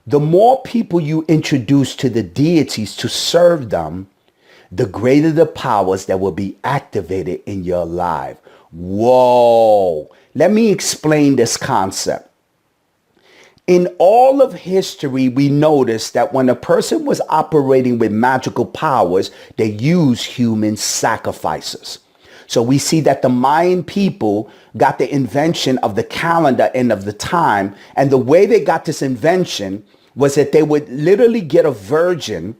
The more people you introduce to the deities to serve them, the greater the powers that will be activated in your life. Whoa. Let me explain this concept. In all of history, we noticed that when a person was operating with magical powers, they used human sacrifices. So we see that the Mayan people got the invention of the calendar and of the time. And the way they got this invention was that they would literally get a virgin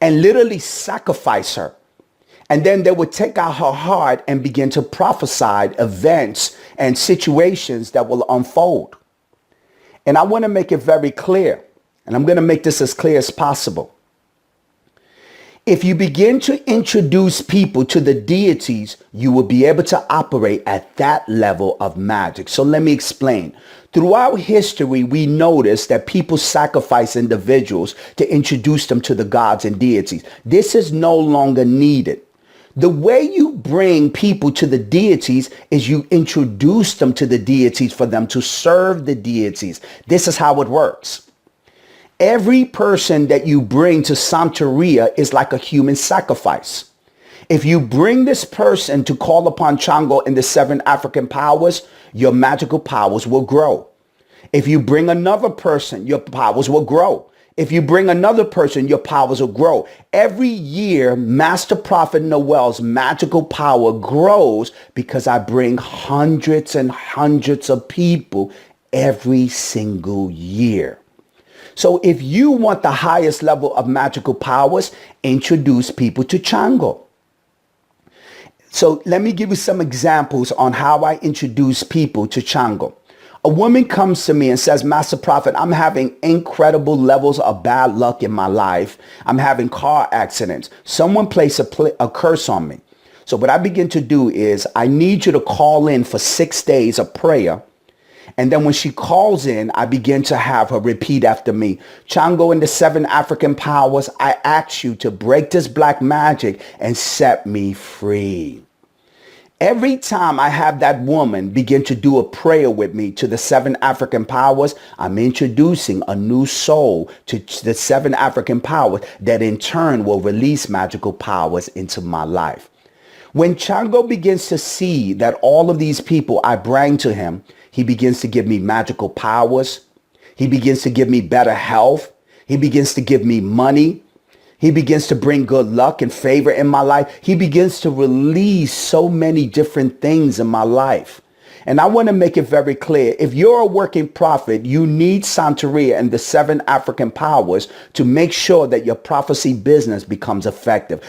and literally sacrifice her. And then they would take out her heart and begin to prophesy events and situations that will unfold. And I want to make it very clear, and I'm going to make this as clear as possible. If you begin to introduce people to the deities, you will be able to operate at that level of magic. So let me explain. Throughout history, we notice that people sacrifice individuals to introduce them to the gods and deities. This is no longer needed. The way you bring people to the deities is you introduce them to the deities for them to serve the deities. This is how it works. Every person that you bring to Santeria is like a human sacrifice. If you bring this person to call upon Chango and the 7 African powers, your magical powers will grow. If you bring another person, your powers will grow. If you bring another person, your powers will grow. Every year, Master Prophet Noel's magical power grows because I bring hundreds and hundreds of people every single year. So if you want the highest level of magical powers, introduce people to Chango. So let me give you some examples on how I introduce people to Chango. A woman comes to me and says, Master Prophet, I'm having incredible levels of bad luck in my life. I'm having car accidents. Someone placed a curse on me. So what I begin to do is I need you to call in for 6 days of prayer. And then when she calls in, I begin to have her repeat after me. Chango and the 7 African powers, I ask you to break this black magic and set me free. Every time I have that woman begin to do a prayer with me to the 7 African powers, I'm introducing a new soul to the 7 African powers that in turn will release magical powers into my life. When Chango begins to see that all of these people I bring to him, he begins to give me magical powers. He begins to give me better health. He begins to give me money. He begins to bring good luck and favor in my life. He begins to release so many different things in my life. And I want to make it very clear. If you're a working prophet, you need Santeria and the 7 African powers to make sure that your prophecy business becomes effective.